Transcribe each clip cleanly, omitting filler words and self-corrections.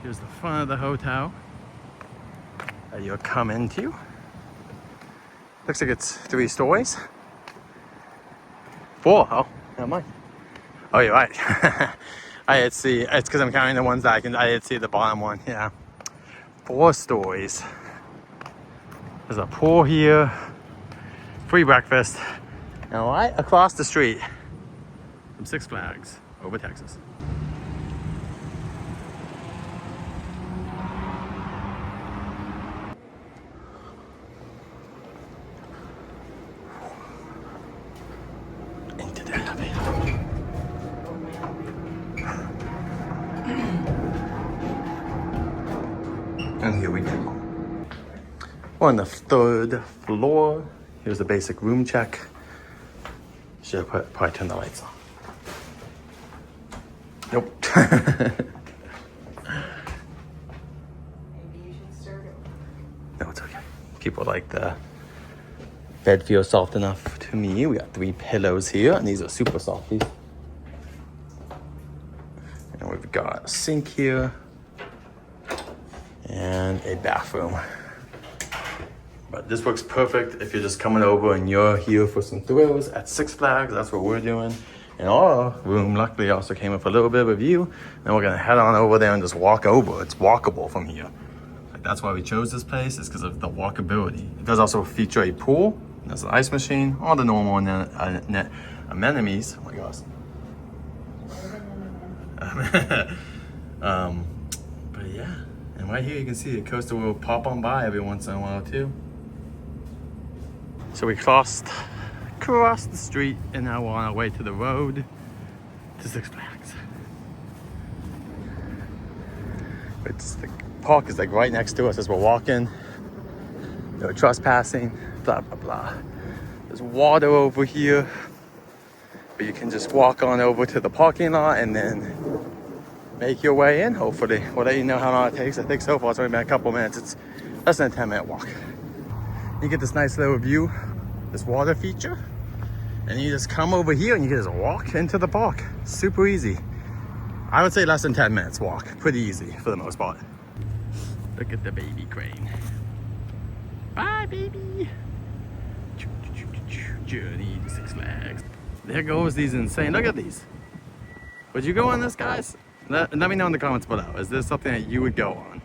Here's the front of the hotel that you'll come into. Looks like it's 3 stories. 4. Oh, never mind. Oh, you're right. I did see. It's because I'm counting the ones that I did see the bottom one. Yeah, 4 stories. There's a pool here, free breakfast, and right across the street from Six Flags over Texas. Into the elevator. And here we go. We're on the 3rd floor. Here's the basic room check. Should have probably turned the lights on. Nope. Maybe you should start it. No, it's okay. People like the bed feels soft enough to me. We got 3 pillows here, and these are super softies. And we've got a sink here and a bathroom. But this works perfect if you're just coming over and you're here for some thrills at Six Flags. That's what we're doing. And our room luckily also came with a little bit of a view. And we're gonna head on over there and just walk over. It's walkable from here. Like, that's why we chose this place, is because of the walkability. It does also feature a pool. There's an ice machine, all the normal amenities. Oh my gosh. But yeah, and right here you can see the coaster will pop on by every once in a while too. So we crossed the street, and now we're on our way to the road to Six Flags. It's the park is like right next to us as we're walking. No trespassing, blah blah blah. There's water over here, but you can just walk on over to the parking lot and then make your way in. Hopefully, we'll let you know how long it takes. I think so far it's only been a couple minutes. It's less than a 10-minute walk. You get this nice little view, this water feature, and you just come over here and you can just walk into the park. Super easy. I would say less than 10 minutes walk. Pretty easy for the most part. Look at the baby crane. Bye, baby. Journey to Six Flags. There goes these insane. Look at these. Would you go on this, guys? Let me know in the comments below. Is this something that you would go on?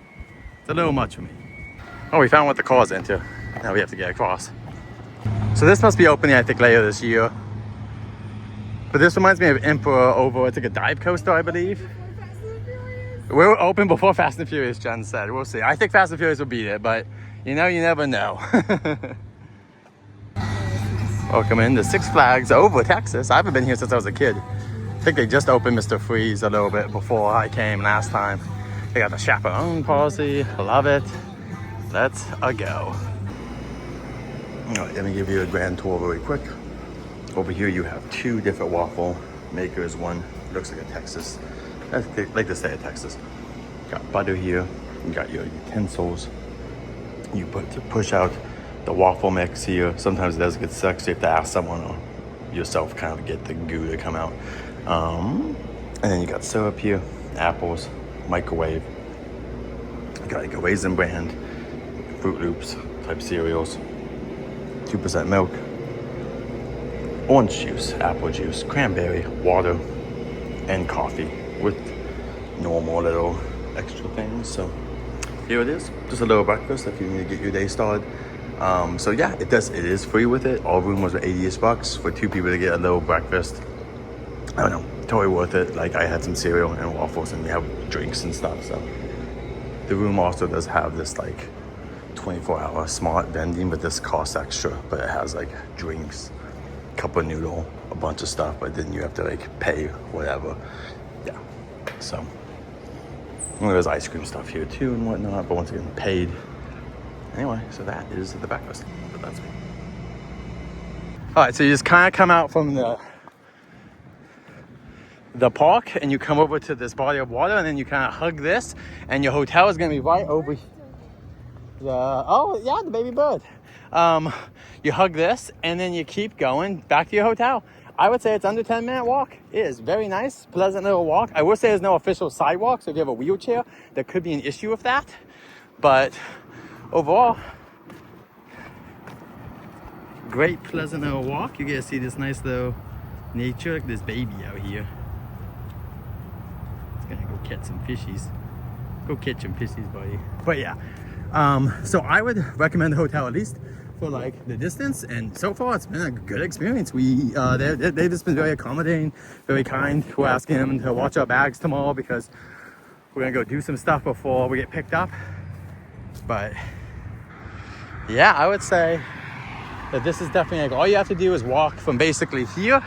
It's a little much for me. Oh, we found what the car's into. Now we have to get across. So this must be opening, I think, later this year. But this reminds me of Emperor over, it's like a dive coaster, I believe. We're open before Fast and Furious, Jen said. We'll see. I think Fast and Furious will be there, but you know, you never know. Welcome into Six Flags over Texas. I haven't been here since I was a kid. I think they just opened Mr. Freeze a little bit before I came last time. They got the chaperone policy. Love it. Let's go. All right, let me give you a grand tour really quick. Over here you have 2 different waffle makers. One looks like a Texas. I like to say a Texas. Got butter here. You got your utensils. You put to push out the waffle mix here. Sometimes it does get stuck, so you have to ask someone or yourself kind of get the goo to come out. And then you got syrup here, apples, microwave. You got like a Raisin Bran, Fruit Loops type cereals, 2% milk, orange juice, apple juice, cranberry, water, and coffee with normal little extra things. So here it is, just a little breakfast if you need to get your day started. So yeah, it is free with it. Our room was $80 for 2 people to get a little breakfast. I don't know, totally worth it. Like, I had some cereal and waffles, and we have drinks and stuff. So the room also does have this like 24-hour smart vending, but this costs extra. But it has like drinks, cup of noodle, a bunch of stuff, but then you have to like pay whatever. Yeah, so there's ice cream stuff here too and whatnot, but once again, paid. Anyway, so that is the breakfast, but that's me. All right, so you just kind of come out from the park and you come over to this body of water, and then you kind of hug this, and your hotel is gonna be right over here. Oh yeah, the baby bird. You hug this, and then you keep going back to your hotel. I would say it's under 10-minute walk. It is very nice, pleasant little walk. I will say there's no official sidewalk, so if you have a wheelchair, there could be an issue with that. But overall, great, pleasant little walk. You get to see this nice little nature, like this baby out here. It's gonna go catch some fishies. Go catch some fishies, buddy. But yeah, so I would recommend the hotel at least for like the distance, and so far it's been a good experience. They've just been very accommodating, very kind. We're asking them to watch our bags tomorrow because we're gonna go do some stuff before we get picked up. But yeah, I would say that this is definitely like all you have to do is walk from basically here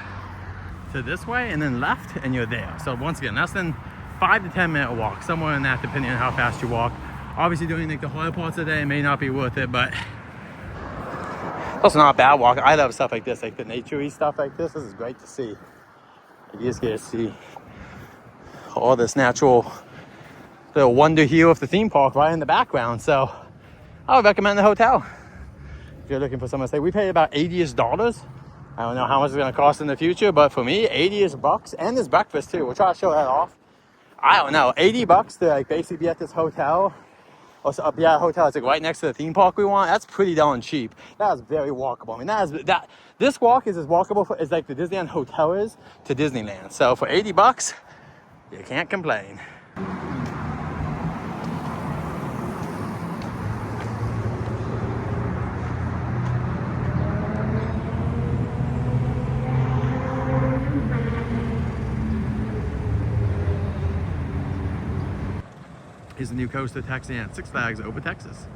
to this way and then left and you're there. So once again, less than 5 to 10 minute walk, somewhere in that, depending on how fast you walk. Obviously doing like the harder parts of the day may not be worth it, but it's also not a bad walk. I love stuff like this, like the nature-y stuff like this. This is great to see. You just get to see all this natural little wonder here of the theme park right in the background. So I would recommend the hotel. If you're looking for someone to stay, we paid about $80-ish. I don't know how much it's going to cost in the future, but for me, $80-ish, and there's breakfast too. We'll try to show that off. I don't know, $80 to like basically be at this hotel. Also, be at a hotel that's like right next to the theme park we want. That's pretty darn cheap. That is very walkable. I mean, this walk is as walkable as like the Disneyland Hotel is to Disneyland. So for $80, you can't complain. Is the new coaster taxi at Six Flags Over Texas.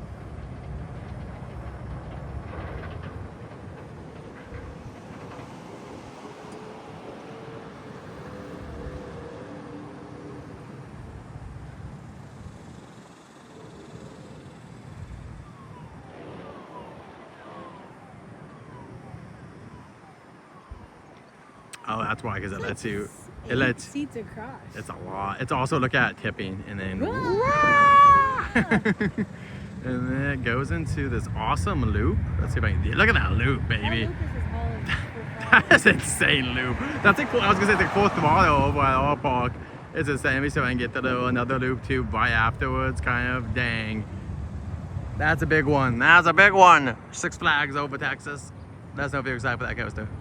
Oh, that's why, because it lets you. It lets seats across. It's a lot. It's also look at tipping and then and then it goes into this awesome loop. Let's see if I can look at that loop, baby. That is insane loop. That's like I was gonna say it's like full throttle over at our park. It's insane. Let me see if I can get to another loop too right afterwards. Kind of dang. That's a big one. That's a big one. Six Flags Over Texas. Let us know if you're excited for that coaster.